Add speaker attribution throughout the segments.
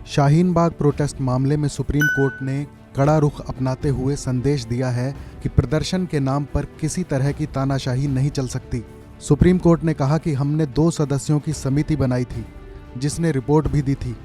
Speaker 1: Shaheen Bagh protest मामले में supreme court ने कड़ा रुख अपनाते हुए संदेश दिया है कि प्रदर्शन के नाम पर किसी तरह की तानाशाही नहीं चल सकती। सुप्रीम कोर्ट ने कहा कि हमने 2 सदस्यों की समिति बनाई थी जिसने रिपोर्ट भी दी थी,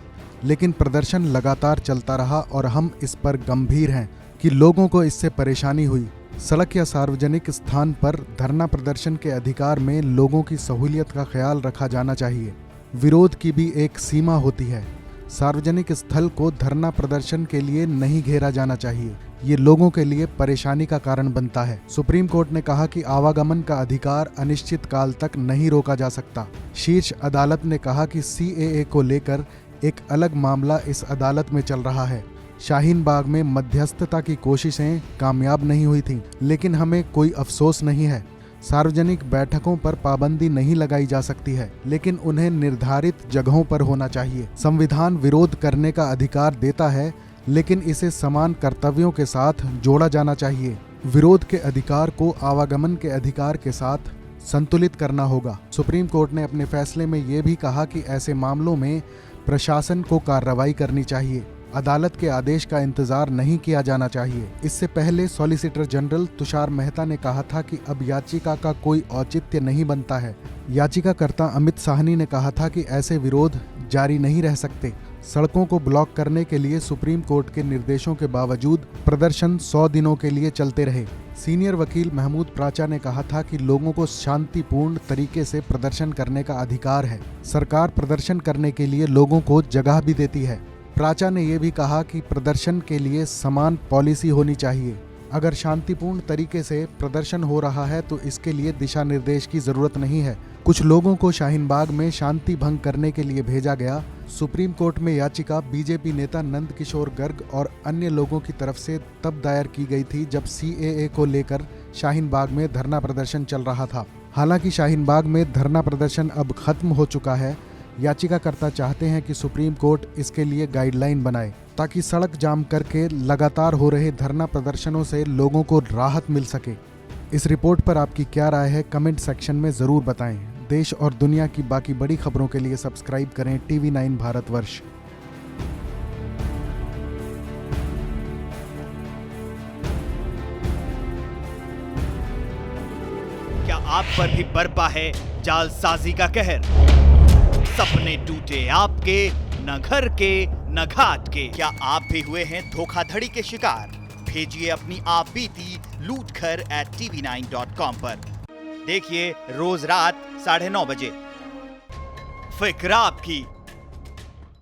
Speaker 1: लेकिन प्रदर्शन लगातार चलता रहा और हम इस पर गंभीर हैं कि लोगों को इससे परेशानी हुई। सड़क या सार्वजनिक स्थान पर धरना प्रदर्शन के अधिकार में लोगों की सहूलियत का ख्याल रखा जाना चाहिए। विरोध की भी एक सीमा होती है। सार्वजनिक स्थल को धरना प्रदर्शन के लिए नहीं घेरा जाना चाहिए, ये लोगों के लिए परेशानी का कारण बनता है। सुप्रीम कोर्ट ने कहा कि आवागमन का अधिकार अनिश्चित काल तक नहीं रोका जा सकता। शीर्ष अदालत ने कहा कि CAA को लेकर एक अलग मामला इस अदालत में चल रहा है। शाहीन बाग में मध्यस्थता की कोशिशें कामयाब नहीं हुई थीं, लेकिन हमें कोई अफसोस नहीं है। सार्वजनिक बैठकों पर पाबंदी नहीं लगाई जा सकती है, लेकिन उन्हें निर्धारित जगहों पर होना चाहिए। संविधान विरोध करने का अधिकार देता है, लेकिन इसे समान कर्तव्यों के साथ जोड़ा जाना चाहिए। विरोध के अधिकार को आवागमन के अधिकार के साथ संतुलित करना होगा। सुप्रीम कोर्ट ने अपने फैसले में ये भी कहा कि ऐसे मामलों में प्रशासन को कार्रवाई करनी चाहिए। अदालत के आदेश का इंतजार नहीं किया जाना चाहिए। इससे पहले सॉलिसिटर जनरल तुषार मेहता ने कहा था कि अब याचिका का कोई औचित्य नहीं बनता है। याचिकाकर्ता अमित साहनी ने कहा था कि ऐसे विरोध जारी नहीं रह सकते। सड़कों को ब्लॉक करने के लिए सुप्रीम कोर्ट के निर्देशों के बावजूद प्रदर्शन 100 दिनों के लिए चलते रहे। सीनियर वकील महमूद प्राचा ने कहा था कि लोगों को शांतिपूर्ण तरीके से प्रदर्शन करने का अधिकार है। सरकार प्रदर्शन करने के लिए लोगों को जगह भी देती है। प्राचा ने यह भी कहा कि प्रदर्शन के लिए समान पॉलिसी होनी चाहिए। अगर शांतिपूर्ण तरीके से प्रदर्शन हो रहा है तो इसके लिए दिशा निर्देश की जरूरत नहीं है। कुछ लोगों को शाहीन बाग में शांति भंग करने के लिए भेजा गया। सुप्रीम कोर्ट में याचिका बीजेपी नेता नंद किशोर गर्ग और अन्य लोगों की तरफ से तब दायर की गई थी जब CAA को लेकर शाहीन बाग में धरना प्रदर्शन चल रहा था। हालांकि शाहीन बाग में धरना प्रदर्शन अब खत्म हो चुका है। याचिकाकर्ता चाहते हैं कि सुप्रीम कोर्ट इसके लिए गाइडलाइन बनाए ताकि सड़क जाम करके लगातार हो रहे धरना प्रदर्शनों से लोगों को राहत मिल सके। इस रिपोर्ट पर आपकी क्या राय है, कमेंट सेक्शन में ज़रूर बताएं। देश और दुनिया की बाकी बड़ी खबरों के लिए सब्सक्राइब करें TV9 भारतवर्ष।
Speaker 2: क्या आप पर भी बरपा है जालसाजी का कहर? सपने टूटे आपके, न घर के न घाट के। क्या आप भी हुए हैं धोखाधड़ी के शिकार? भेजिए अपनी आप बीती lootkhar@tv9.com पर। देखिए रोज रात 9:30 बजे। फिक्र आपकी,